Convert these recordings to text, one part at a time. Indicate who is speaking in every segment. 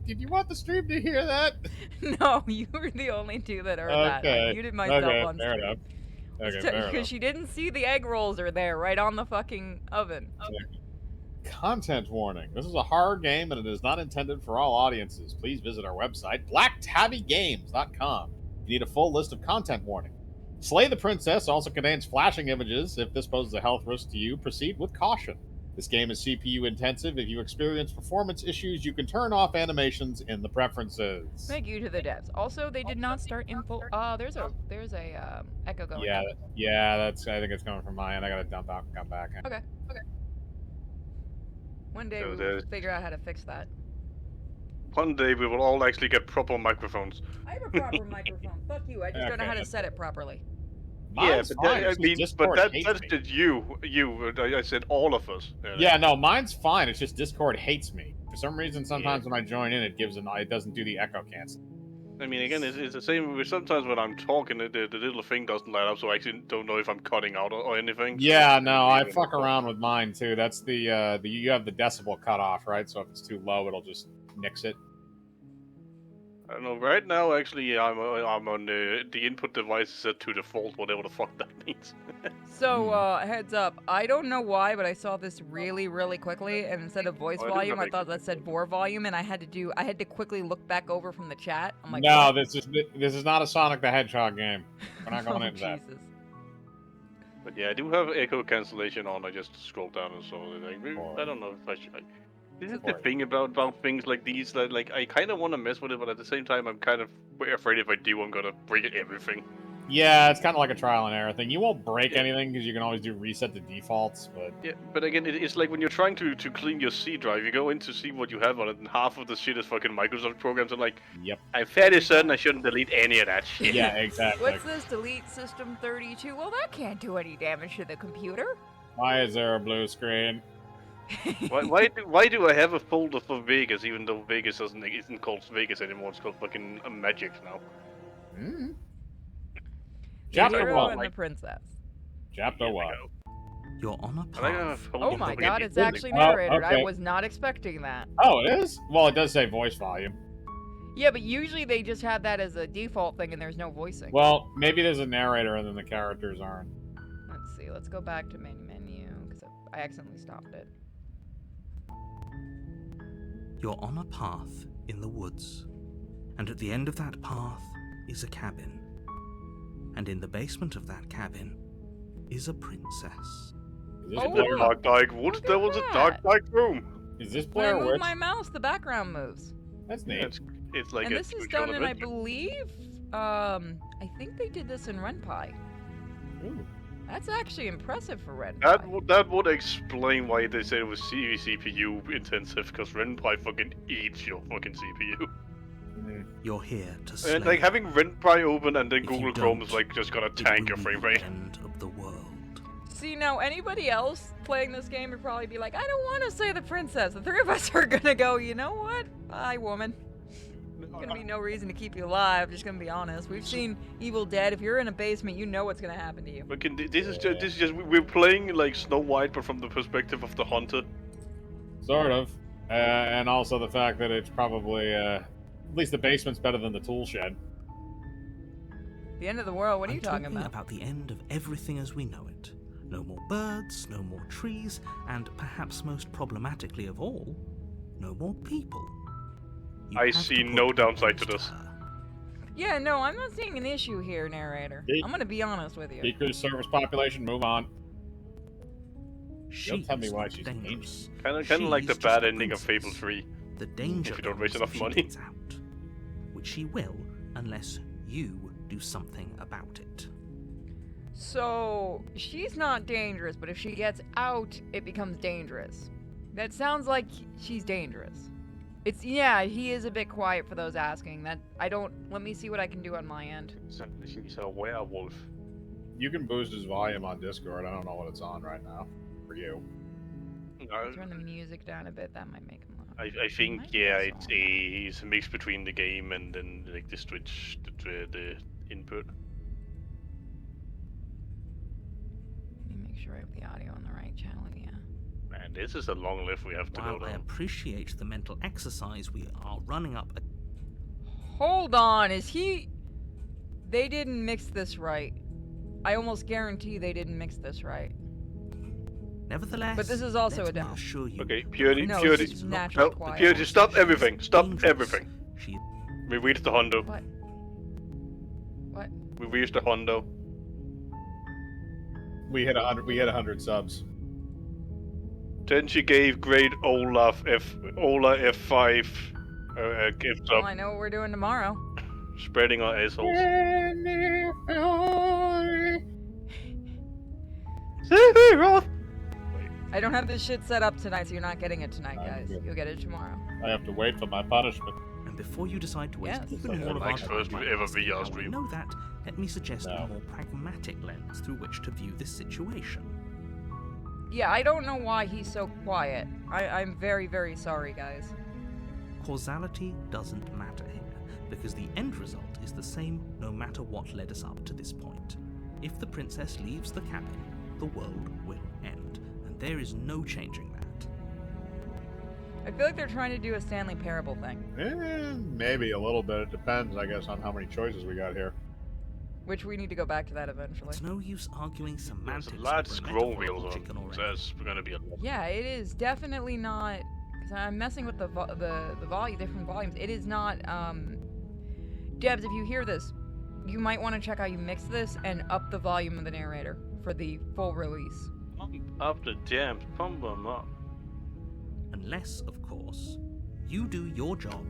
Speaker 1: Did you want the stream to hear that?
Speaker 2: No, you were the only two that heard that. I muted myself on
Speaker 1: fair
Speaker 2: stream.
Speaker 1: enough. Okay, fair enough.
Speaker 2: Because she didn't see the egg rolls are there right on the fucking oven.
Speaker 1: Content warning. This is a horror game and it is not intended for all audiences. Please visit our website, blacktabbygames.com. You need a full list of content warning. Slay the Princess also contains flashing images. If this poses a health risk to you, proceed with caution. This game is CPU intensive. If you experience performance issues, you can turn off animations in the preferences.
Speaker 2: Thank you to the devs. Also, they did not start in full. There's a echo going.
Speaker 1: Yeah, that's. I think it's coming from my end. I gotta dump out and come back.
Speaker 2: Okay. One day
Speaker 3: So
Speaker 2: we'll figure out how to fix that.
Speaker 3: One day we will all actually get proper microphones.
Speaker 2: I have a proper microphone. Fuck you. I just don't know how to set it properly.
Speaker 1: Mine's fine.
Speaker 3: I mean,
Speaker 1: Discord
Speaker 3: but
Speaker 1: hates
Speaker 3: that's
Speaker 1: me.
Speaker 3: just you. I said all of us.
Speaker 1: Yeah, no, mine's fine. It's just Discord hates me. For some reason, sometimes when I join in, it doesn't do the echo cancel.
Speaker 3: I mean, again, it's the same with sometimes when I'm talking, the little thing doesn't light up, so I actually don't know if I'm cutting out or anything.
Speaker 1: Yeah, no, I fuck around with mine too. That's the you have the decibel cutoff, right? So if it's too low, it'll just nix it.
Speaker 3: I don't know. Right now, actually, I'm on the input device is set to default, whatever the fuck that means.
Speaker 2: So, heads up. I don't know why, but I saw this really, really quickly, and instead of voice volume, I thought that said bore volume, and I had to quickly look back over from the chat. I'm like,
Speaker 1: no,
Speaker 2: what?
Speaker 1: this is not a Sonic the Hedgehog game. We're not going into that.
Speaker 2: Jesus.
Speaker 3: But yeah, I do have echo cancellation on. I just scrolled down and saw it. I don't know if I should. This is the thing about things like these. That like I kind of want to mess with it, but at the same time, I'm kind of afraid if I do, I'm gonna break everything.
Speaker 1: Yeah, it's kind of like a trial and error thing. You won't break anything because you can always do reset the defaults, but
Speaker 3: yeah. But again, it's like when you're trying to clean your C drive, you go in to see what you have on it, and half of the shit is fucking Microsoft programs. I'm like,
Speaker 1: yep.
Speaker 3: I'm fairly certain I shouldn't delete any of that shit.
Speaker 1: Yeah, exactly.
Speaker 2: What's this? Delete system 32? Well, that can't do any damage to the computer.
Speaker 1: Why is there a blue screen?
Speaker 3: why do I have a folder for Vegas, even though Vegas isn't called Vegas anymore? It's called fucking Magic now.
Speaker 1: Mm.
Speaker 2: Chapter
Speaker 1: Chapter
Speaker 2: 1 and
Speaker 1: one.
Speaker 2: the princess.
Speaker 1: Chapter 1.
Speaker 4: You're on a path.
Speaker 2: Oh my god, it's actually narrated.
Speaker 1: okay.
Speaker 2: I was not expecting that.
Speaker 1: Oh, it is? Well, it does say voice volume.
Speaker 2: Yeah, but usually they just have that as a default thing and there's no voicing.
Speaker 1: Well, maybe there's a narrator and then the characters aren't.
Speaker 2: Let's see, let's go back to main menu, because I accidentally stopped it.
Speaker 4: You're on a path in the woods, and at the end of that path is a cabin. And in the basement of that cabin is a princess.
Speaker 1: Is this
Speaker 2: Oh,
Speaker 1: Blair?
Speaker 2: look.
Speaker 3: Dark woods. There was a dark room.
Speaker 1: Is this
Speaker 2: When I
Speaker 1: Blair
Speaker 2: move
Speaker 1: Witch?
Speaker 2: my mouse, the background moves.
Speaker 1: That's neat.
Speaker 3: It's like
Speaker 2: And
Speaker 3: a
Speaker 2: this is
Speaker 3: choose your
Speaker 2: done
Speaker 3: own
Speaker 2: in, I
Speaker 3: adventure.
Speaker 2: believe, I think they did this in Ren'Py.
Speaker 1: Ooh.
Speaker 2: That's actually impressive for Ren'Py.
Speaker 3: That would explain why they said it was CPU intensive, because Ren'Py fucking eats your fucking CPU.
Speaker 4: You're here to slay.
Speaker 3: And like having Ren'Py open and then
Speaker 4: If you
Speaker 3: Google Chrome is
Speaker 4: don't,
Speaker 3: like just gonna
Speaker 4: it
Speaker 3: tank
Speaker 4: will
Speaker 3: your
Speaker 4: be
Speaker 3: frame
Speaker 4: the
Speaker 3: rate.
Speaker 4: end of the world.
Speaker 2: See, now anybody else playing this game would probably be like, I don't want to say the princess. The three of us are gonna go, you know what? Bye, woman. Gonna be no reason to keep you alive, just gonna be honest. We've seen Evil Dead. If you're in a basement, you know what's gonna happen to you.
Speaker 3: But this is just we're playing like Snow White, but from the perspective of the hunter.
Speaker 1: Sort of. And also the fact that it's probably, at least the basement's better than the tool shed.
Speaker 2: The end of the world, what are
Speaker 4: I'm
Speaker 2: you talking about?
Speaker 4: the end of everything as we know it. No more birds, no more trees, and perhaps most problematically of all, no more people. You
Speaker 3: I
Speaker 4: have to
Speaker 3: see
Speaker 4: put
Speaker 3: no
Speaker 4: a
Speaker 3: downside to
Speaker 4: pause
Speaker 3: this.
Speaker 4: her.
Speaker 2: Yeah, no, I'm not seeing an issue here, narrator.
Speaker 1: Hey.
Speaker 2: I'm gonna be honest with you.
Speaker 1: Decrease service population, move on.
Speaker 4: She's
Speaker 1: tell me why
Speaker 4: not
Speaker 1: she's
Speaker 4: dangerous.
Speaker 3: Kind of like the
Speaker 4: She's
Speaker 3: bad
Speaker 4: just a
Speaker 3: ending of Fable
Speaker 4: princess.
Speaker 3: 3.
Speaker 4: The danger
Speaker 3: If you don't raise
Speaker 4: comes
Speaker 3: enough
Speaker 4: if
Speaker 3: money.
Speaker 4: she gets out, which she will unless you do something about it.
Speaker 2: So, she's not dangerous, but if she gets out, it becomes dangerous. That sounds like she's dangerous. Yeah, he is a bit quiet for those asking. Let me see what I can do on my end.
Speaker 3: She's a werewolf.
Speaker 1: You can boost his volume on Discord. I don't know what it's on right now. For you.
Speaker 2: Turn the music down a bit, that might make him loud.
Speaker 3: I think
Speaker 2: Might
Speaker 3: yeah,
Speaker 2: be a
Speaker 3: it's a mix between the game and then like the Switch, the input.
Speaker 2: Let me make sure I have the audio on the right channel, yeah.
Speaker 3: Man, this is a long lift we have to
Speaker 4: While
Speaker 3: go
Speaker 4: I
Speaker 3: down.
Speaker 4: appreciate the mental exercise we are running up,
Speaker 2: Hold on, is he... They didn't mix this right. I almost guarantee they didn't mix this right.
Speaker 4: nevertheless,
Speaker 2: But this is also
Speaker 4: let
Speaker 2: a
Speaker 4: me
Speaker 2: demo.
Speaker 4: assure you,
Speaker 3: Okay,
Speaker 4: the
Speaker 3: Purity,
Speaker 2: No,
Speaker 3: Purity.
Speaker 2: it's just
Speaker 4: princess is not
Speaker 2: natural
Speaker 4: just
Speaker 2: quiet.
Speaker 3: Purity, stop
Speaker 4: She's
Speaker 3: everything. Stop
Speaker 4: dangerous.
Speaker 3: everything.
Speaker 4: She
Speaker 3: We reached the Hondo.
Speaker 2: What? What?
Speaker 3: We reached the Hondo.
Speaker 1: We hit 100. We hit 100 subs.
Speaker 3: Then she gave great Ola F5 gift
Speaker 2: Well,
Speaker 3: up,
Speaker 2: I know what we're doing tomorrow.
Speaker 3: spreading our assholes.
Speaker 2: I don't have this shit set up tonight, so you're not getting it tonight,
Speaker 1: I'm
Speaker 2: guys.
Speaker 1: good.
Speaker 2: You'll get it tomorrow.
Speaker 1: I have to wait for my punishment.
Speaker 4: And before you decide to waste
Speaker 2: Yes.
Speaker 4: even more of our
Speaker 3: Mike's first
Speaker 4: time
Speaker 3: ever
Speaker 4: asking
Speaker 3: VR
Speaker 4: how I
Speaker 3: stream.
Speaker 4: know that, let me suggest
Speaker 1: No.
Speaker 4: a more pragmatic lens through which to view this situation.
Speaker 2: Yeah, I don't know why he's so quiet. I'm very, very sorry, guys.
Speaker 4: Causality doesn't matter here, because the end result is the same no matter what led us up to this point. If the princess leaves the cabin, the world will end, and there is no changing that.
Speaker 2: I feel like they're trying to do a Stanley Parable thing,
Speaker 1: Maybe a little bit. It depends, I guess, on how many choices we got here.
Speaker 2: which we need to go back to that eventually.
Speaker 4: It's no use arguing
Speaker 3: There's
Speaker 4: semantics
Speaker 3: a lot of
Speaker 4: over a
Speaker 3: scroll
Speaker 4: metaphor
Speaker 3: wheels
Speaker 4: of
Speaker 3: on.
Speaker 4: chicken or egg.
Speaker 3: Says we're gonna be a lot.
Speaker 2: Yeah, it is definitely not. Because I'm messing with the volume, different volumes. It is not. Debs, if you hear this, you might want to check how you mix this and up the volume of the narrator for the full release.
Speaker 3: Up the jams, pump them up.
Speaker 4: Unless, of course, you do your job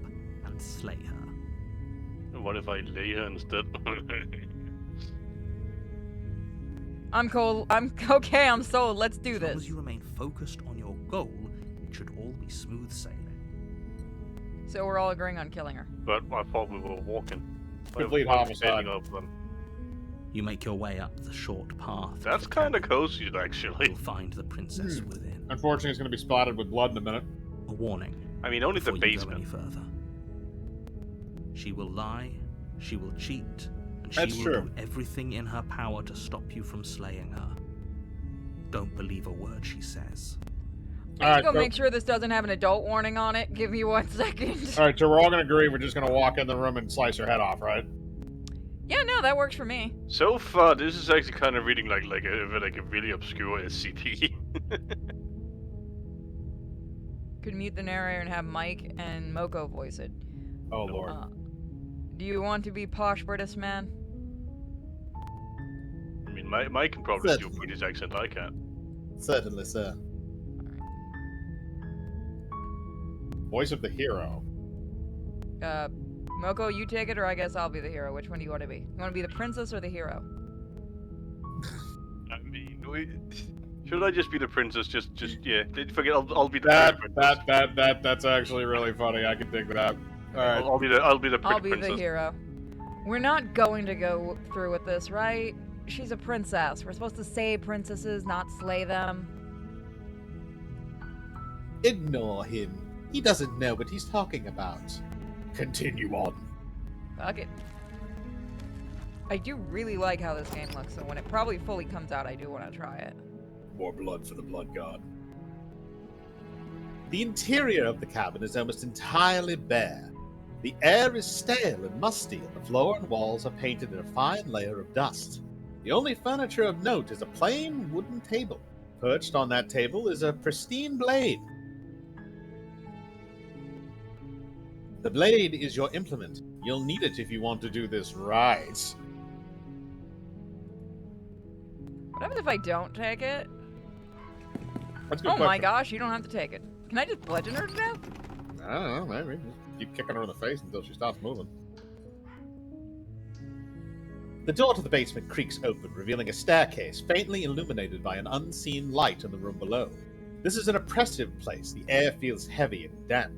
Speaker 4: and slay her.
Speaker 3: What if I lay her instead?
Speaker 2: I'm cold. I'm okay. I'm sold. Let's do
Speaker 4: As long
Speaker 2: this.
Speaker 4: as you remain focused on your goal, it should all be smooth sailing.
Speaker 2: So we're all agreeing on killing her.
Speaker 3: But I thought we were walking.
Speaker 1: Complete
Speaker 3: Why are we
Speaker 1: homicide.
Speaker 3: standing up then?
Speaker 4: You make your way up the short path.
Speaker 3: That's
Speaker 4: to the
Speaker 3: kind of
Speaker 4: cabin.
Speaker 3: cozy, actually.
Speaker 4: You'll find the princess within.
Speaker 1: Unfortunately, it's going to be splattered with blood in a minute.
Speaker 4: A warning.
Speaker 3: I mean, only the
Speaker 4: before you go any
Speaker 3: basement.
Speaker 4: further. She will lie, she will cheat, and she
Speaker 1: That's
Speaker 4: will
Speaker 1: true.
Speaker 4: do everything in her power to stop you from slaying her. Don't believe a word she says.
Speaker 2: I
Speaker 1: All
Speaker 2: need
Speaker 1: right,
Speaker 2: to go
Speaker 1: so-
Speaker 2: make sure this doesn't have an adult warning on it. Give me 1 second.
Speaker 1: All right, so we're all going to agree we're just going to walk in the room and slice her head off, right?
Speaker 2: Yeah, no, that works for me.
Speaker 3: So far, this is actually kind of reading like a really obscure SCP.
Speaker 2: Could mute the narrator and have Mike and Moko voice it.
Speaker 1: Oh, Lord.
Speaker 2: Do you want to be posh British man?
Speaker 3: I mean, Mike can probably do a
Speaker 1: Certainly.
Speaker 3: British accent. I can't.
Speaker 1: Certainly, sir. Voice of the hero.
Speaker 2: Moko, you take it, or I guess I'll be the hero. Which one do you want to be? You want to be the princess or the hero?
Speaker 3: I mean, should I just be the princess? Just yeah. Forget. I'll be the princess.
Speaker 1: That's actually really funny. I can dig that. All right.
Speaker 3: I'll be the
Speaker 2: I'll be
Speaker 3: princess.
Speaker 2: the hero. We're not going to go through with this, right? She's a princess. We're supposed to save princesses, not slay them.
Speaker 1: Ignore him. He doesn't know what he's talking about. Continue on.
Speaker 2: Fuck it. I do really like how this game looks, so when it probably fully comes out, I do want to try it.
Speaker 1: More blood for the blood god. The interior of the cabin is almost entirely bare. The air is stale and musty, and the floor and walls are painted in a fine layer of dust. The only furniture of note is a plain wooden table. Perched on that table is a pristine blade. The blade is your implement. You'll need it if you want to do this right.
Speaker 2: What happens if I don't take it?
Speaker 1: That's a good
Speaker 2: Oh my
Speaker 1: question.
Speaker 2: gosh, you don't have to take it. Can I just bludgeon her to death?
Speaker 1: I don't know, maybe. Just keep kicking her in the face until she stops moving. The door to the basement creaks open, revealing a staircase faintly illuminated by an unseen light in the room below. This is an oppressive place. The air feels heavy and damp.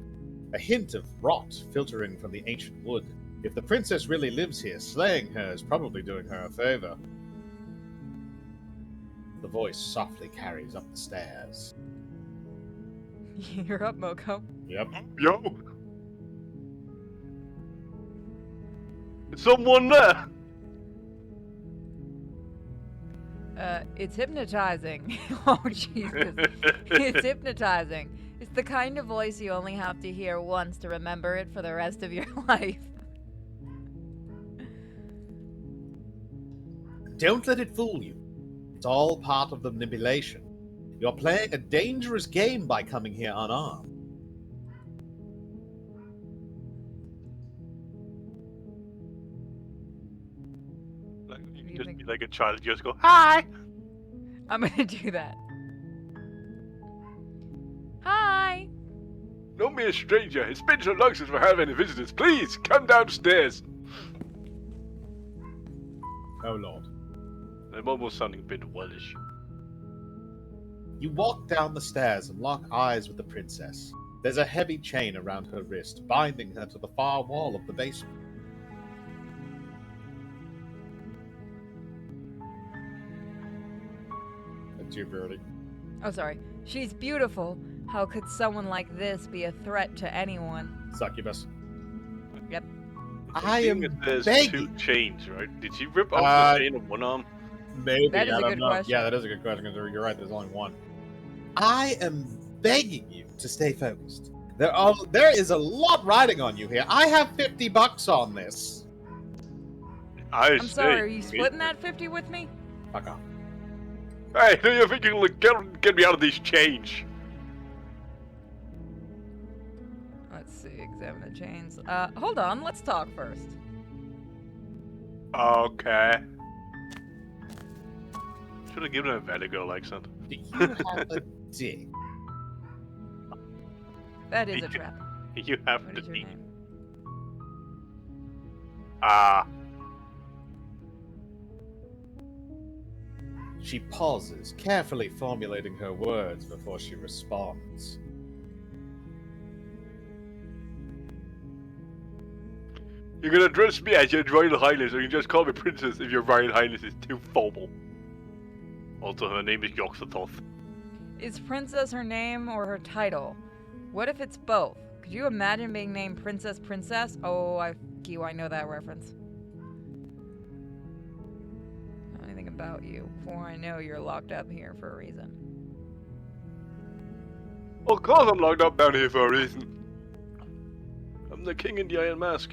Speaker 1: A hint of rot filtering from the ancient wood. If the princess really lives here, slaying her is probably doing her a favor. The voice softly carries up the stairs.
Speaker 2: You're up, Moko.
Speaker 1: Yep.
Speaker 3: Yo. Is someone there?
Speaker 2: It's hypnotizing. Oh, Jesus. It's hypnotizing. It's the kind of voice you only have to hear once to remember it for the rest of your life.
Speaker 1: Don't let it fool you. It's all part of the manipulation. You're playing a dangerous game by coming here unarmed.
Speaker 3: Like, you
Speaker 2: do
Speaker 3: can
Speaker 2: you
Speaker 3: just
Speaker 2: think?
Speaker 3: be like a child, just go, hi!
Speaker 2: I'm gonna do that. Hi!
Speaker 3: Don't be a stranger. It's been so long since we have any visitors. Please, come downstairs.
Speaker 1: Oh, Lord.
Speaker 3: I'm almost sounding a bit Welsh.
Speaker 1: You walk down the stairs and lock eyes with the princess. There's a heavy chain around her wrist, binding her to the far wall of the basement. That's you, Birdie.
Speaker 2: Oh, sorry. She's beautiful. How could someone like this be a threat to anyone?
Speaker 1: Succubus.
Speaker 2: Yep.
Speaker 1: I
Speaker 3: think
Speaker 1: am
Speaker 3: there's
Speaker 1: begging.
Speaker 3: 2 chains, right? Did she rip off the chain of one arm?
Speaker 1: Maybe.
Speaker 2: That is
Speaker 1: I
Speaker 2: a
Speaker 1: don't
Speaker 2: good
Speaker 1: know.
Speaker 2: question.
Speaker 1: Yeah, that is a good question, because you're right, there's only one. I am begging you to stay focused. There is a lot riding on you here. I have $50 on this.
Speaker 2: I'm sorry, are you splitting that 50 with me?
Speaker 1: Fuck off.
Speaker 3: Hey, do you think you'll get me out of these chains?
Speaker 2: Let's see, examine the chains. Hold on, let's talk first.
Speaker 3: Okay. Should have given her a Valley Girl accent.
Speaker 1: Do you have a dick?
Speaker 2: That is a trap.
Speaker 3: You have
Speaker 2: What
Speaker 3: to
Speaker 2: is your
Speaker 3: be.
Speaker 2: name?
Speaker 1: She pauses, carefully formulating her words before she responds.
Speaker 3: You can address me as your Royal Highness, or you can just call me Princess if your Royal Highness is too formal. Also, her name is Yoxatoth.
Speaker 2: Is Princess her name or her title? What if it's both? Could you imagine being named Princess? Oh, I know that reference. I don't know anything about you. Before I know you're locked up here for a reason.
Speaker 3: Of course I'm locked up down here for a reason. I'm the king in the Iron Mask.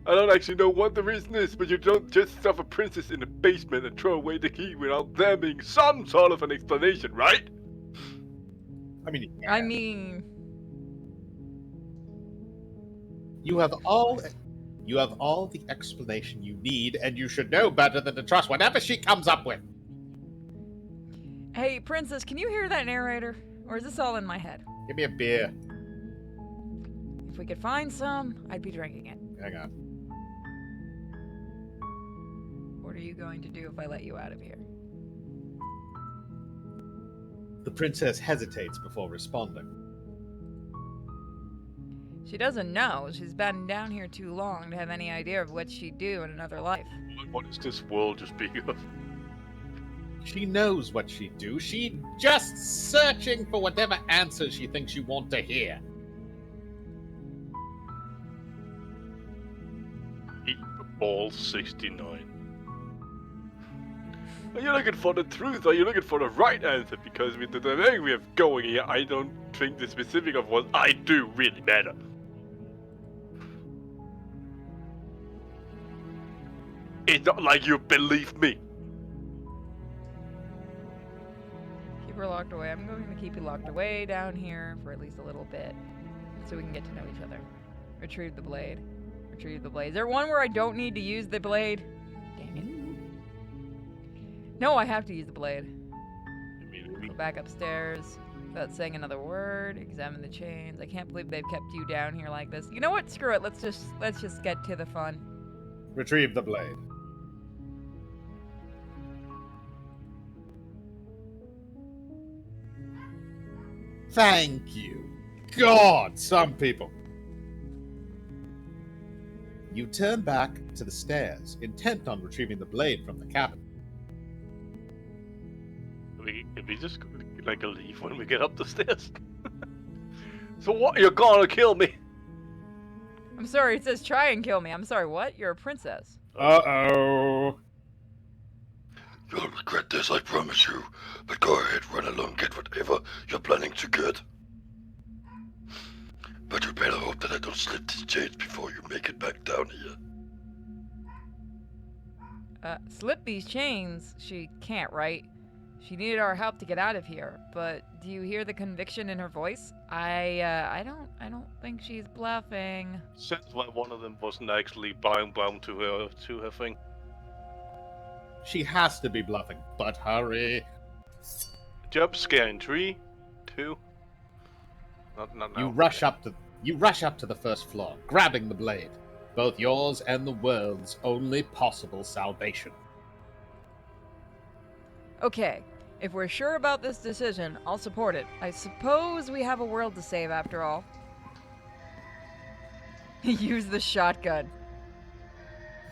Speaker 3: I don't actually know what the reason is, but you don't just stuff a princess in the basement and throw away the key without there being some sort of an explanation, right?
Speaker 2: I mean,
Speaker 1: You have all the explanation you need, and you should know better than to trust whatever she comes up with.
Speaker 2: hey, Princess, can you hear that narrator? Or is this all in my head?
Speaker 1: Give me a beer.
Speaker 2: If we could find some, I'd be drinking it.
Speaker 1: Hang on.
Speaker 2: What are you going to do if I let you out of here?
Speaker 1: The princess hesitates before responding.
Speaker 2: She doesn't know. She's been down here too long to have any idea of what she'd do in another life.
Speaker 3: What is this world just speaking of?
Speaker 1: She knows what she'd do. She's just searching for whatever answers she thinks you want to hear.
Speaker 3: Eat the ball 69. Are you looking for the truth? Are you looking for the right answer? Because with the thing we have going here, I don't think the specific of what I do really matter. It's not like you believe me.
Speaker 2: Keep her locked away. I'm going to keep you locked away down here for at least a little bit, so we can get to know each other. Retrieve the blade. Retrieve the blade. Is there one where I don't need to use the blade? Dang it. No, I have to use the blade. Go back upstairs without saying another word. Examine the chains. I can't believe they've kept you down here like this. You know what? Screw it. Let's just get to the fun.
Speaker 1: Retrieve the blade. Thank you. God, some people. You turn back to the stairs, intent on retrieving the blade from the cabin.
Speaker 3: Can we just like leave when we get up the stairs? So what? You're gonna kill me?
Speaker 2: I'm sorry. It says try and kill me. I'm sorry. What? You're a princess.
Speaker 1: Uh-oh.
Speaker 5: You'll regret this, I promise you. But go ahead, run along, get whatever you're planning to get. But you better hope that I don't slip these chains before you make it back down here.
Speaker 2: Slip these chains? She can't, right? She needed our help to get out of here, but do you hear the conviction in her voice? I don't think she's bluffing.
Speaker 3: Since like one of them wasn't actually bound to her thing.
Speaker 1: She has to be bluffing, but hurry.
Speaker 3: Jump scare in 3, 2. Not now.
Speaker 1: You rush up to the first floor, grabbing the blade. Both yours and the world's only possible salvation.
Speaker 2: Okay, if we're sure about this decision, I'll support it. I suppose we have a world to save after all. Use the shotgun.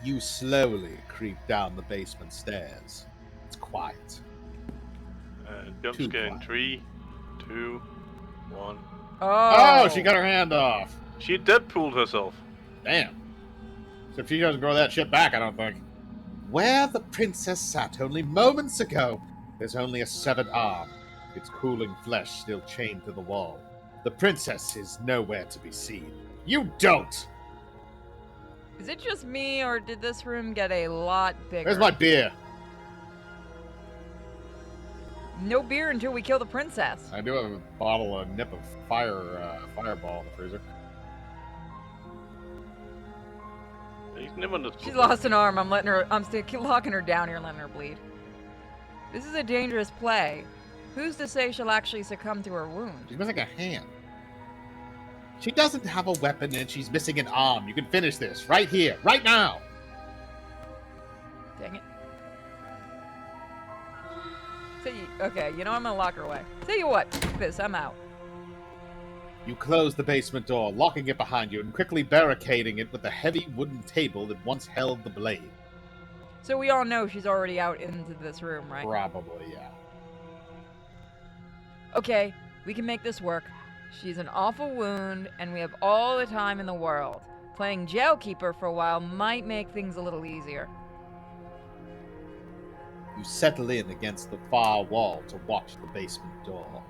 Speaker 1: You slowly creep down the basement stairs. It's quiet.
Speaker 3: Jump
Speaker 1: Too
Speaker 3: scare in
Speaker 1: quiet.
Speaker 3: 3, 2, 1.
Speaker 1: Oh, she got her hand off.
Speaker 3: She Deadpooled herself.
Speaker 1: Damn. So if she doesn't grow that shit back, I don't think. Where the princess sat only moments ago, there's only a severed arm, its cooling flesh still chained to the wall. The princess is nowhere to be seen. You don't!
Speaker 2: Is it just me, or did this room get a lot bigger?
Speaker 1: Where's my beer?
Speaker 2: No beer until we kill the princess.
Speaker 1: I do have a bottle, a nip of fireball in the freezer.
Speaker 3: He's never
Speaker 2: She's lost an arm. I'm still locking her down here and letting her bleed. This is a dangerous play. Who's to say she'll actually succumb to her wound?
Speaker 1: She's missing a hand. She doesn't have a weapon and she's missing an arm. You can finish this right here, right now.
Speaker 2: Dang it. Okay, you know I'm gonna lock her away. Tell you what, this, I'm out.
Speaker 1: You close the basement door, locking it behind you and quickly barricading it with the heavy wooden table that once held the blade.
Speaker 2: So we all know she's already out into this room, right?
Speaker 1: Probably, yeah.
Speaker 2: Okay, we can make this work. She's an awful wound, and we have all the time in the world. Playing jailkeeper for a while might make things a little easier.
Speaker 1: You settle in against the far wall to watch the basement door.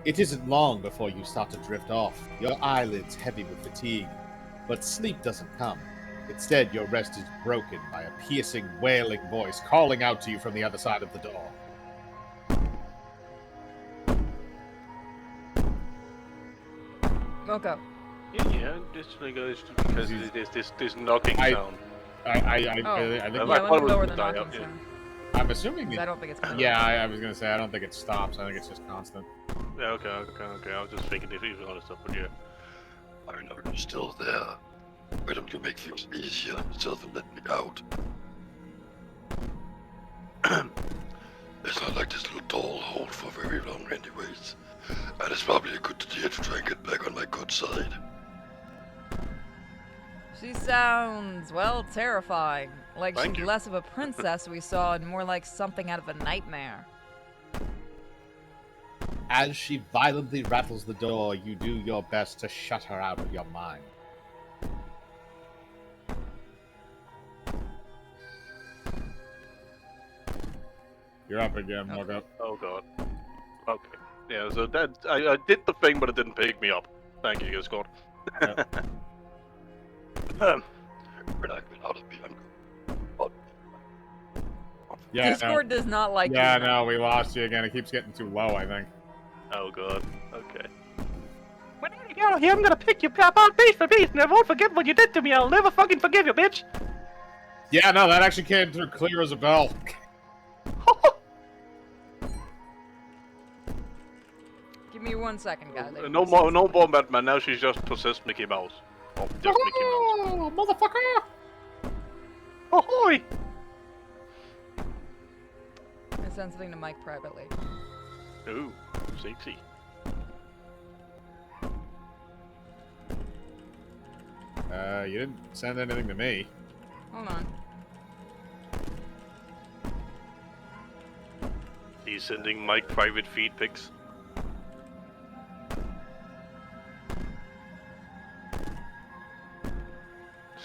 Speaker 1: It isn't long before you start to drift off, your eyelids heavy with fatigue. But sleep doesn't come. Instead, your rest is broken by a piercing, wailing voice calling out to you from the other side of the door.
Speaker 2: Moko.
Speaker 3: Yeah, just like because there's this knocking sound.
Speaker 1: I think
Speaker 2: Yeah, let
Speaker 3: thought
Speaker 2: me
Speaker 3: it
Speaker 2: lower
Speaker 3: was
Speaker 2: the
Speaker 3: die
Speaker 2: knocking
Speaker 3: up, yeah.
Speaker 2: sound.
Speaker 1: I'm assuming
Speaker 2: 'Cause I don't think it's gonna
Speaker 1: Yeah, I was gonna say I don't think it stops. I think it's just constant.
Speaker 3: Yeah, okay. I was just thinking if he was on stuff, but yeah.
Speaker 5: I know you're still there. Why don't you make things easier yourself and let me out? It's not like this little door will hold for very long anyways. And it's probably a good idea to try and get back on my good side.
Speaker 2: She sounds, well, terrifying. Like
Speaker 3: Thank
Speaker 2: she's
Speaker 3: you.
Speaker 2: less of a princess we saw and more like something out of a nightmare.
Speaker 1: As she violently rattles the door, you do your best to shut her out of your mind. You're up again, Morgan.
Speaker 3: Oh god. Okay. Yeah, so that I did the thing, but it didn't pick me up. Thank you, Scott.
Speaker 5: When I've been out of being
Speaker 1: Yeah,
Speaker 2: Discord does not like
Speaker 1: yeah,
Speaker 2: you.
Speaker 1: no, we lost you again. It keeps getting too low, I think.
Speaker 3: Oh god. Okay.
Speaker 6: When I get out of here, I'm gonna pick you apart piece for piece, and I won't forget what you did to me. I'll never fucking forgive you, bitch.
Speaker 1: Yeah, no, that actually came through clear as a bell.
Speaker 2: Give me 1 second, guys.
Speaker 3: No more Batman. Now she's just possessed Mickey Mouse. Oh, just Mickey Mouse.
Speaker 1: Oh, motherfucker!
Speaker 6: Ahoy!
Speaker 2: I sent something to Mike privately.
Speaker 3: Ooh, sexy.
Speaker 1: You didn't send anything to me.
Speaker 2: Hold on.
Speaker 3: He's sending Mike private feed pics.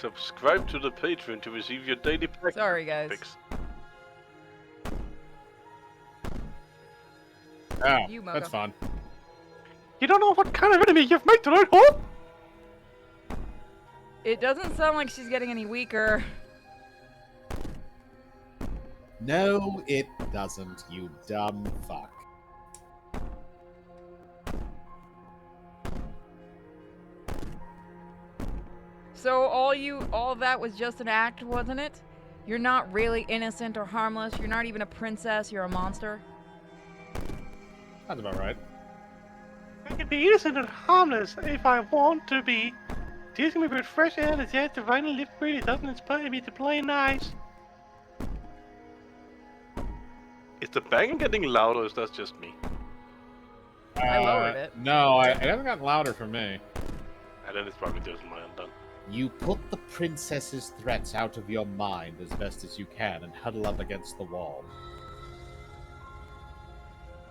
Speaker 3: Subscribe to the Patreon to receive your daily pack.
Speaker 2: Sorry, guys.
Speaker 3: Picks.
Speaker 1: Oh,
Speaker 2: You, Mogo.
Speaker 1: that's fun.
Speaker 6: You don't know what kind of enemy you've made tonight, huh?
Speaker 2: It doesn't sound like she's getting any weaker.
Speaker 1: No, it doesn't, you dumb fuck.
Speaker 2: So all of that was just an act, wasn't it? You're not really innocent or harmless. You're not even a princess. You're a monster.
Speaker 1: That's about right.
Speaker 6: I can be innocent and harmless if I want to be. Teasing me with fresh air and yet to finally live freely doesn't inspire me to play nice.
Speaker 3: Is the banging getting louder or is that just me?
Speaker 2: I lowered it.
Speaker 1: No, it hasn't gotten louder for me.
Speaker 3: And then it's probably just my undone.
Speaker 1: You put the princess's threats out of your mind as best as you can and huddle up against the wall.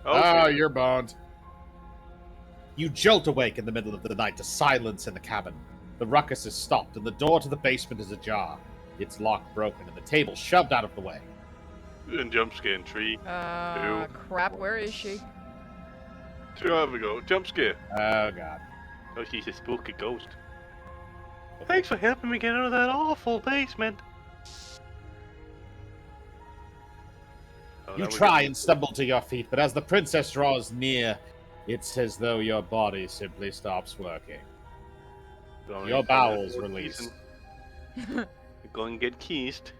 Speaker 3: Okay.
Speaker 1: Oh, you're boned. You jolt awake in the middle of the night to silence in the cabin. The ruckus is stopped and the door to the basement is ajar. Its lock broken and the table shoved out of the way.
Speaker 3: And jump scare in 3.
Speaker 2: Crap, where is she?
Speaker 3: There we go. Jump scare.
Speaker 1: Oh, God.
Speaker 3: Oh, she's a spooky ghost.
Speaker 6: Thanks for helping me get out of that awful basement.
Speaker 3: Oh,
Speaker 1: You
Speaker 3: now we
Speaker 1: try
Speaker 3: get-
Speaker 1: and stumble to your feet, but as the princess draws near, it's as though your body simply stops working.
Speaker 3: Going
Speaker 1: Your
Speaker 3: for
Speaker 1: bowels
Speaker 3: the
Speaker 1: release.
Speaker 3: You're going to get keysed.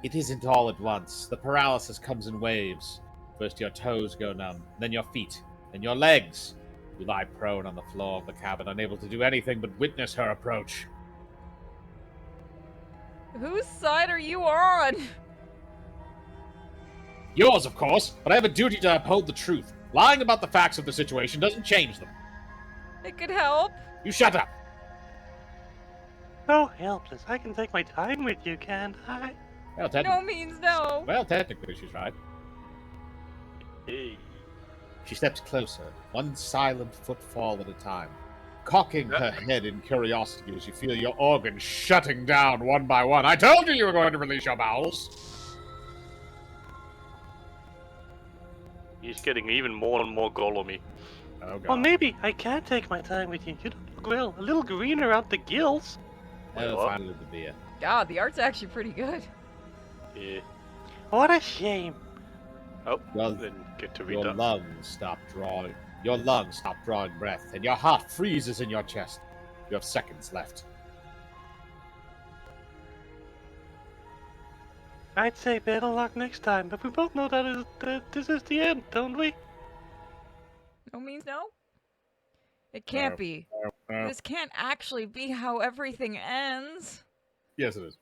Speaker 1: It isn't all at once. The paralysis comes in waves. First your toes go numb, then your feet, then your legs. You lie prone on the floor of the cabin, unable to do anything but witness her approach.
Speaker 2: Whose side are you on?
Speaker 1: Yours, of course, but I have a duty to uphold the truth. Lying about the facts of the situation doesn't change them.
Speaker 2: It could help.
Speaker 1: You shut up.
Speaker 6: So helpless. I can take my time with you, can't I?
Speaker 1: Well,
Speaker 2: No means no.
Speaker 1: technically she's right.
Speaker 3: Hey.
Speaker 1: She steps closer, one silent footfall at a time, cocking her head in curiosity as you feel your organs shutting down one by one. I told you were going to release your bowels!
Speaker 3: He's getting even more and more golemy.
Speaker 1: Oh, God.
Speaker 6: Well, maybe I can take my time with you. You don't look well. A little green around the gills.
Speaker 1: Oh,
Speaker 3: What?
Speaker 1: finally the beer.
Speaker 2: God, the art's actually pretty good.
Speaker 3: Yeah.
Speaker 6: What a shame.
Speaker 3: Oh,
Speaker 1: Well,
Speaker 3: then get to read
Speaker 1: Your
Speaker 3: that.
Speaker 1: lungs stop drawing. Your lungs stop drawing breath, and your heart freezes in your chest. You have seconds left.
Speaker 6: I'd say better luck next time, but we both know that this is the end, don't we?
Speaker 2: No means no. It can't
Speaker 1: No.
Speaker 2: be.
Speaker 1: Uh,
Speaker 2: This can't actually be how everything ends.
Speaker 1: yes, it is.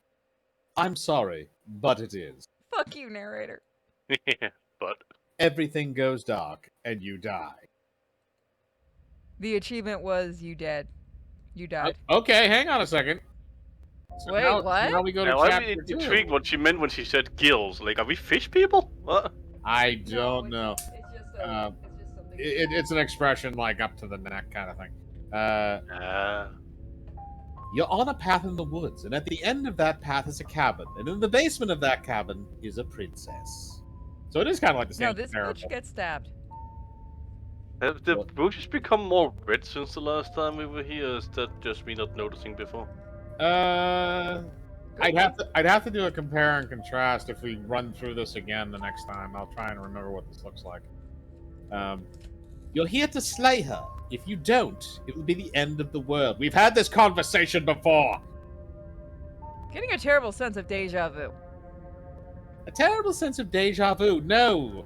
Speaker 1: I'm sorry, but it is.
Speaker 2: Fuck you, narrator.
Speaker 3: But
Speaker 1: Everything goes dark, and you die.
Speaker 2: The achievement was you dead. You died.
Speaker 1: Okay, hang on a second. So
Speaker 2: Wait,
Speaker 1: now,
Speaker 2: what?
Speaker 1: Now we go to
Speaker 3: now I'm
Speaker 1: chapter 2.
Speaker 3: intrigued what she meant when she said gills. Like, are we fish people? What?
Speaker 1: I don't know.
Speaker 2: It's just
Speaker 1: Uh,
Speaker 2: it's just something.
Speaker 1: It's an expression like up to the neck kind of thing. You're on a path in the woods, and at the end of that path is a cabin, and in the basement of that cabin is a princess. So it is kind of like the same
Speaker 2: No, this
Speaker 1: parable.
Speaker 2: bitch gets stabbed.
Speaker 3: Have the
Speaker 1: What?
Speaker 3: bushes become more red since the last time we were here? Or is that just me not noticing before?
Speaker 1: I'd have to do a compare and contrast if we run through this again the next time. I'll try and remember what this looks like. You're here to slay her. If you don't, it will be the end of the world. We've had this conversation before.
Speaker 2: Getting a terrible sense of deja vu.
Speaker 1: A terrible sense of deja vu. No,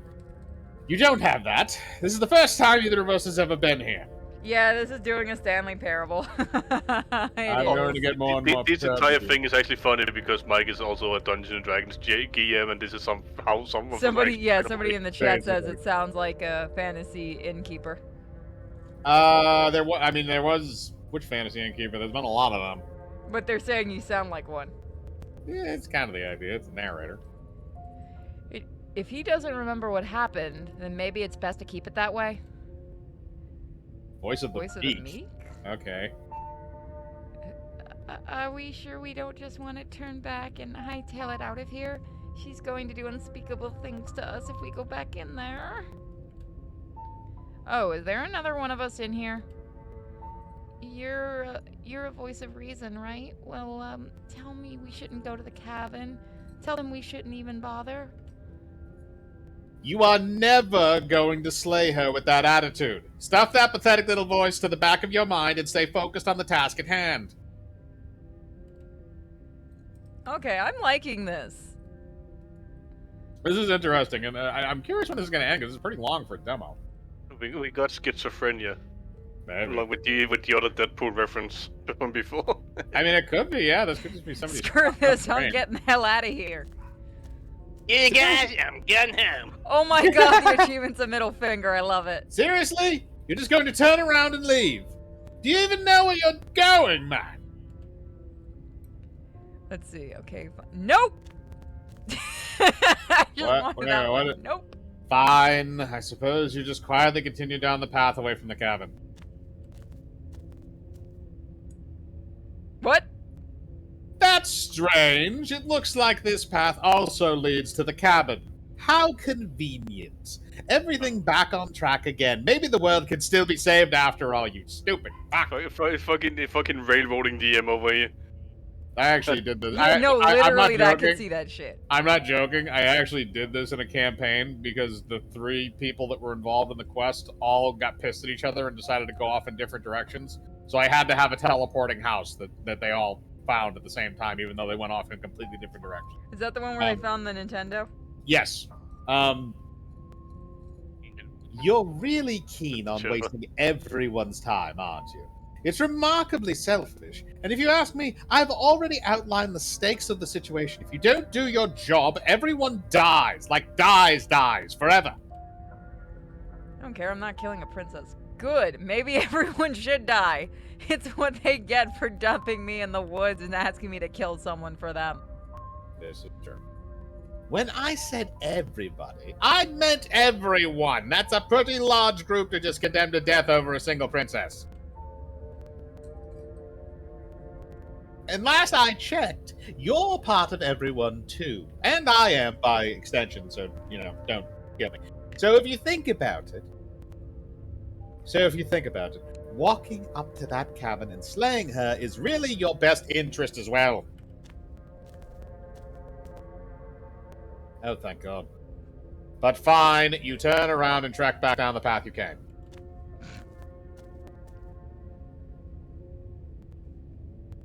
Speaker 1: you don't have that. This is the first time either of us has ever been here.
Speaker 2: Yeah, this is doing a Stanley parable.
Speaker 1: I'm
Speaker 2: It
Speaker 1: going
Speaker 2: is.
Speaker 1: to get more and more.
Speaker 3: This
Speaker 1: prepared
Speaker 3: entire
Speaker 1: to do.
Speaker 3: thing is actually funny because Mike is also a Dungeons and Dragons GM, and this is how some of
Speaker 2: Somebody,
Speaker 3: them
Speaker 2: yeah, somebody in the chat says
Speaker 1: Basically.
Speaker 2: it sounds like a fantasy innkeeper.
Speaker 1: There was which fantasy innkeeper? There's been a lot of them.
Speaker 2: But they're saying you sound like one.
Speaker 1: Yeah, it's kind of the idea. It's a narrator.
Speaker 2: If he doesn't remember what happened, then maybe it's best to keep it that way.
Speaker 1: Voice of the
Speaker 2: Voice of
Speaker 1: Meek.
Speaker 2: the meek?
Speaker 1: Okay.
Speaker 2: Are we sure we don't just want to turn back and hightail it out of here? She's going to do unspeakable things to us if we go back in there. Oh, is there another one of us in here? You're a voice of reason, right? Well, tell me we shouldn't go to the cabin. Tell them we shouldn't even bother.
Speaker 1: You are never going to slay her with that attitude. Stuff that pathetic little voice to the back of your mind and stay focused on the task at hand.
Speaker 2: Okay, I'm liking this.
Speaker 1: This is interesting, and I'm curious when this is going to end, because it's pretty long for a demo.
Speaker 3: We got schizophrenia.
Speaker 1: Maybe.
Speaker 3: Along with the other Deadpool reference from before.
Speaker 1: I mean, it could be, yeah. This could just be somebody's...
Speaker 2: Screw this, I'm
Speaker 1: brain.
Speaker 2: getting the hell out of here.
Speaker 3: Yeah, guys, I'm getting home.
Speaker 2: Oh my god, the achievement's a middle finger, I love it.
Speaker 1: Seriously? You're just going to turn around and leave? Do you even know where you're going, man?
Speaker 2: Let's see, okay, nope! I just
Speaker 1: What?
Speaker 2: wanted
Speaker 1: Wait,
Speaker 2: that
Speaker 1: what?
Speaker 2: one. Nope.
Speaker 1: Fine. I suppose you just quietly continue down the path away from the cabin.
Speaker 2: What?
Speaker 1: That's strange. It looks like this path also leads to the cabin. How convenient. Everything back on track again. Maybe the world can still be saved after all, you stupid fuck.
Speaker 3: Fucking railroading DM over here.
Speaker 1: I actually did this.
Speaker 2: Yeah, no,
Speaker 1: I'm not
Speaker 2: literally, that
Speaker 1: joking.
Speaker 2: could see that shit.
Speaker 1: I'm not joking. I actually did this in a campaign because the 3 people that were involved in the quest all got pissed at each other and decided to go off in different directions. So I had to have a teleporting house that they all found at the same time, even though they went off in completely different directions.
Speaker 2: Is that the one where they found the Nintendo?
Speaker 1: Yes. You're really keen on
Speaker 3: Sure.
Speaker 1: wasting everyone's time, aren't you? It's remarkably selfish. And if you ask me, I've already outlined the stakes of the situation. If you don't do your job, everyone dies. Like, dies forever.
Speaker 2: I don't care, I'm not killing a princess. Good, maybe everyone should die. It's what they get for dumping me in the woods and asking me to kill someone for them.
Speaker 1: This is true. When I said everybody, I meant everyone. That's a pretty large group to just condemn to death over a single princess. And last I checked, you're part of everyone too. And I am by extension, so, don't kill me. So if you think about it, walking up to that cabin and slaying her is really your best interest as well. Oh, thank God. But fine, you turn around and track back down the path you came.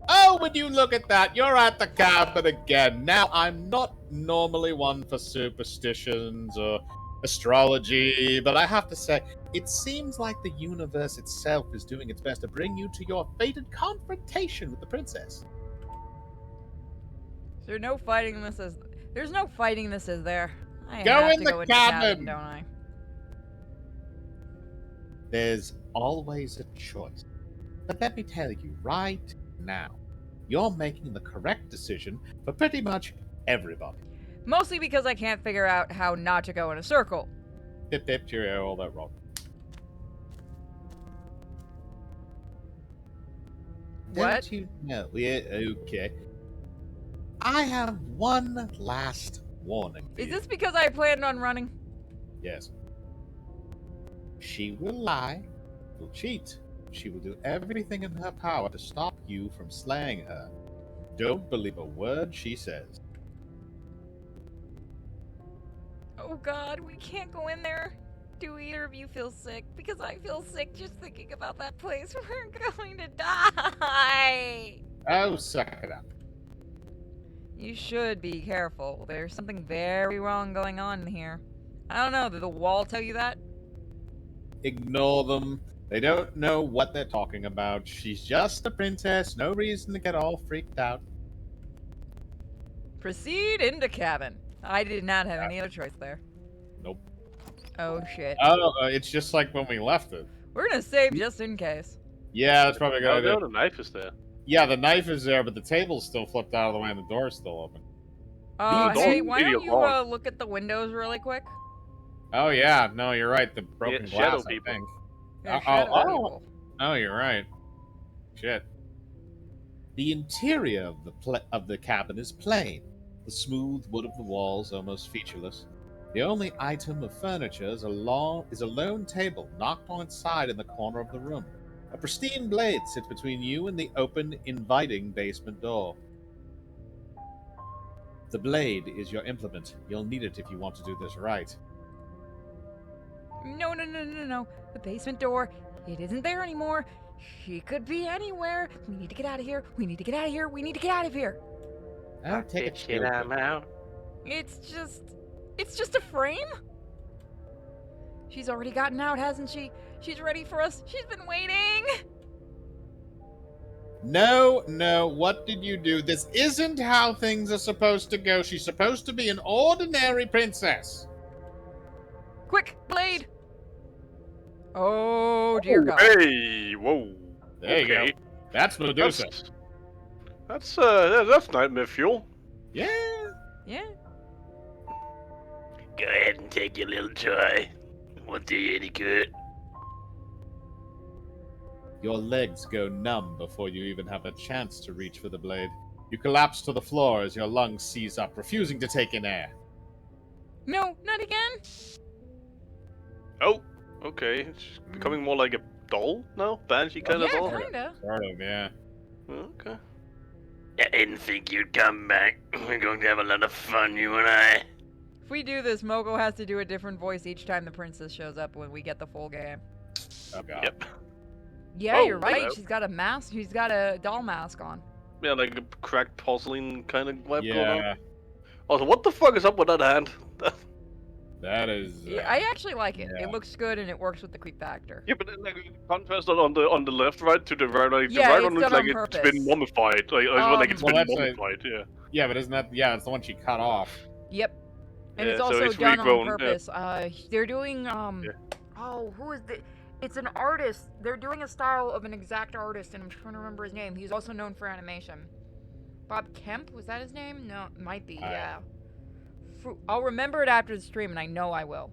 Speaker 1: Oh, would you look at that? You're at the cabin again. Now, I'm not normally one for superstitions or astrology, but I have to say, it seems like the universe itself is doing its best to bring you to your fated confrontation with the princess.
Speaker 2: There's no fighting this, is there? I
Speaker 1: Go
Speaker 2: have
Speaker 1: in
Speaker 2: to
Speaker 1: the
Speaker 2: go into cabin,
Speaker 1: cabin.
Speaker 2: don't I?
Speaker 1: There's always a choice. But let me tell you right now, you're making the correct decision for pretty much everybody.
Speaker 2: Mostly because I can't figure out how not to go in a circle.
Speaker 1: Pip, pip, cheerio, all that wrong.
Speaker 2: What?
Speaker 1: Don't you know? Yeah, okay. I have one last warning for
Speaker 2: Is
Speaker 1: you.
Speaker 2: this because I planned on running?
Speaker 1: Yes. She will lie, will cheat. She will do everything in her power to stop you from slaying her. Don't believe a word she says.
Speaker 2: Oh god, we can't go in there. Do either of you feel sick? Because I feel sick just thinking about that place. We're going to die.
Speaker 1: Oh, suck it up.
Speaker 2: You should be careful. There's something very wrong going on here. I don't know, did the wall tell you that?
Speaker 1: Ignore them. They don't know what they're talking about. She's just a princess. No reason to get all freaked out.
Speaker 2: Proceed into cabin. I did not have any other choice there.
Speaker 1: Nope.
Speaker 2: Oh shit.
Speaker 1: Oh, it's just like when we left it.
Speaker 2: We're gonna save just in case.
Speaker 1: Yeah, that's probably a good idea.
Speaker 3: The knife is there.
Speaker 1: Yeah, the knife is there, but the table's still flipped out of the way and the door's still open.
Speaker 2: Hey,
Speaker 3: don't
Speaker 2: why
Speaker 3: leave
Speaker 2: don't
Speaker 3: it
Speaker 2: you
Speaker 3: alone.
Speaker 2: look at the windows really quick?
Speaker 1: Oh, yeah. No, you're right. The broken
Speaker 3: Yeah, shadow
Speaker 1: glass,
Speaker 3: people.
Speaker 1: I think.
Speaker 2: They're
Speaker 1: Oh,
Speaker 2: shadow
Speaker 1: oh.
Speaker 2: people.
Speaker 1: Oh, you're right. Shit. The interior of the cabin is plain, the smooth wood of the walls almost featureless. The only item of furniture is a lone table knocked on its side in the corner of the room. A pristine blade sits between you and the open, inviting basement door. The blade is your implement. You'll need it if you want to do this right.
Speaker 2: No, no, no, no, no. The basement door. It isn't there anymore. She could be anywhere. We need to get out of here. We need to get out of here. We need to get out of here.
Speaker 1: I'll take a
Speaker 6: Shit,
Speaker 1: chill
Speaker 6: I'm
Speaker 1: pill.
Speaker 6: out.
Speaker 2: It's just a frame? She's already gotten out, hasn't she? She's ready for us. She's been waiting.
Speaker 1: No, no, what did you do? This isn't how things are supposed to go. She's supposed to be an ordinary princess.
Speaker 2: Quick, blade. Oh, dear God.
Speaker 3: Hey, whoa.
Speaker 1: There you go. That's Medusa.
Speaker 3: That's nightmare fuel.
Speaker 1: Yeah.
Speaker 2: Yeah.
Speaker 5: Go ahead and take your little toy. Won't do you any good.
Speaker 1: Your legs go numb before you even have a chance to reach for the blade. You collapse to the floor as your lungs seize up, refusing to take in air.
Speaker 2: No, not again.
Speaker 3: Oh, okay. It's becoming more like a doll now? Banshee kind of
Speaker 2: Yeah,
Speaker 3: doll?
Speaker 2: kinda.
Speaker 1: Sort of, yeah.
Speaker 3: Okay.
Speaker 5: I didn't think you'd come back. We're going to have a lot of fun, you and I.
Speaker 2: If we do this, Mogo has to do a different voice each time the princess shows up when we get the full game.
Speaker 1: Oh, God.
Speaker 3: Yep.
Speaker 2: Yeah,
Speaker 3: Oh,
Speaker 2: you're right.
Speaker 3: hello.
Speaker 2: She's got a mask. She's got a doll mask on.
Speaker 3: Yeah, like a cracked porcelain kind of vibe going
Speaker 1: Yeah,
Speaker 3: on. Also, what the fuck is up with that hand?
Speaker 1: that is...
Speaker 2: Yeah, I actually like it.
Speaker 1: yeah.
Speaker 2: It looks good and it works with the creep factor.
Speaker 3: Yeah, but then, like contrast on the left, right to the right, like
Speaker 2: Yeah,
Speaker 3: the right
Speaker 2: it's
Speaker 3: one looks
Speaker 2: done
Speaker 3: like
Speaker 2: on
Speaker 3: it's
Speaker 2: purpose.
Speaker 3: been mummified, like it's
Speaker 1: Well,
Speaker 3: been
Speaker 1: that's
Speaker 3: mummified. Yeah.
Speaker 1: Yeah, but isn't that... Yeah, it's the one she cut off.
Speaker 2: Yep. And
Speaker 3: Yeah,
Speaker 2: it's
Speaker 3: so
Speaker 2: also
Speaker 3: it's
Speaker 2: done
Speaker 3: regrown,
Speaker 2: on
Speaker 3: yeah.
Speaker 2: purpose. They're doing
Speaker 3: Yeah.
Speaker 2: Oh, who is the? It's an artist. They're doing a style of an exact artist, and I'm trying to remember his name. He's also known for animation. Bob Kemp, was that his name? No, it might be. Yeah. I'll remember it after the stream, and I know I will.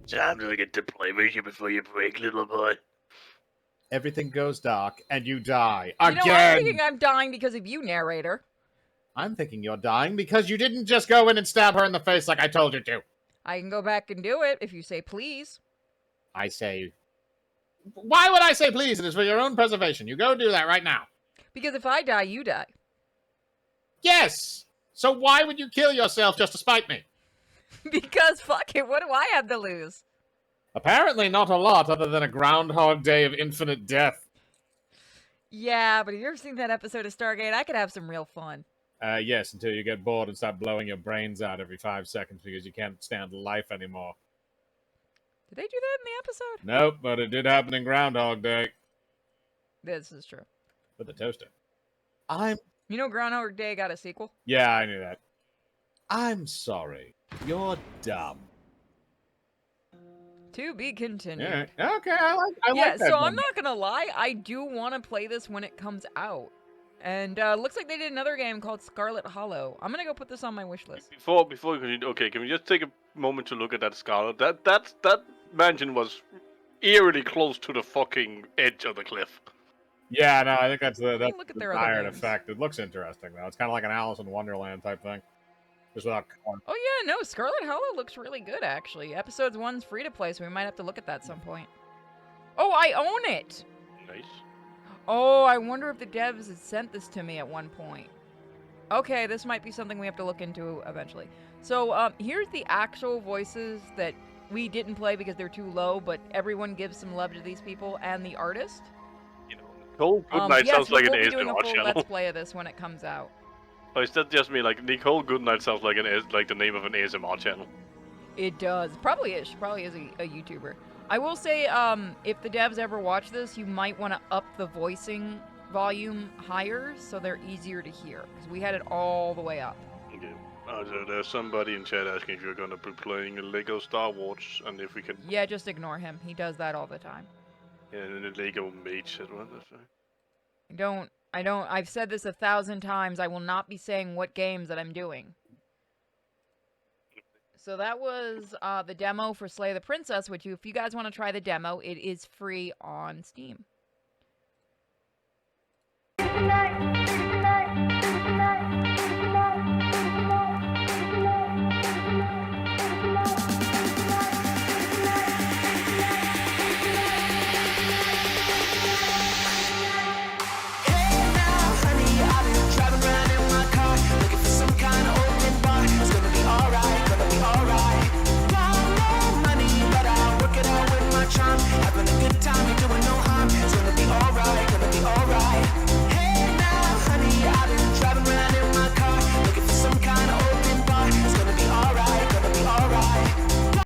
Speaker 5: Time to get to play with you before you break, little boy.
Speaker 1: Everything goes dark, and you die.
Speaker 2: You know, I'm
Speaker 1: Again!
Speaker 2: thinking I'm dying because of you, narrator.
Speaker 1: I'm thinking you're dying because you didn't just go in and stab her in the face like I told you to.
Speaker 2: I can go back and do it if you say please.
Speaker 1: I say... Why would I say please? It is for your own preservation. You go do that right now.
Speaker 2: Because if I die, you die.
Speaker 1: Yes! So why would you kill yourself just to spite me?
Speaker 2: Because fuck it, what do I have to lose?
Speaker 1: Apparently not a lot other than a Groundhog Day of infinite death.
Speaker 2: Yeah, but have you ever seen that episode of Stargate? I could have some real fun.
Speaker 1: Yes, until you get bored and start blowing your brains out every 5 seconds because you can't stand life anymore.
Speaker 2: Did they do that in the episode?
Speaker 1: Nope, but it did happen in Groundhog Day.
Speaker 2: This is true.
Speaker 1: With the toaster.
Speaker 2: You know Groundhog Day got a sequel?
Speaker 1: Yeah, I knew that. I'm sorry. You're dumb.
Speaker 2: To be continued.
Speaker 1: Yeah. Okay, I like
Speaker 2: Yeah,
Speaker 1: that
Speaker 2: so
Speaker 1: one.
Speaker 2: I'm not gonna lie, I do want to play this when it comes out. And looks like they did another game called Scarlet Hollow. I'm gonna go put this on my wish list.
Speaker 3: Before we continue, okay, can we just take a moment to look at that Scarlet? That mansion was eerily close to the fucking edge of the cliff.
Speaker 1: Yeah, no, I think that's the
Speaker 2: look at their other
Speaker 1: desired
Speaker 2: games.
Speaker 1: effect. It looks interesting, though. It's kind of like an Alice in Wonderland type thing. Just without corn.
Speaker 2: Oh yeah, no, Scarlet Hollow looks really good actually. Episode 1's free to play, so we might have to look at that some point. Oh, I own it!
Speaker 3: Nice.
Speaker 2: Oh, I wonder if the devs had sent this to me at one point. Okay, this might be something we have to look into eventually. So, here's the actual voices that we didn't play because they're too low, but everyone gives some love to these people, and the artist.
Speaker 3: You know, Nicole Goodnight
Speaker 2: yes,
Speaker 3: sounds like an
Speaker 2: we'll be doing a
Speaker 3: ASMR
Speaker 2: full
Speaker 3: channel.
Speaker 2: Let's Play of this when it comes out.
Speaker 3: Oh, is that just me? Like Nicole Goodnight sounds like like the name of an ASMR channel.
Speaker 2: It does. Probably is. She probably is a YouTuber. I will say, if the devs ever watch this, you might want to up the voicing volume higher so they're easier to hear. Because we had it all the way up.
Speaker 3: Okay. So there's somebody in chat asking if you're gonna be playing a Lego Star Wars and if we can.
Speaker 2: Yeah, just ignore him. He does that all the time.
Speaker 3: Yeah, and the Lego mage said what?
Speaker 2: I've said this 1,000 times. I will not be saying what games that I'm doing. So that was the demo for Slay the Princess, which if you guys want to try the demo, it is free on Steam.
Speaker 7: day.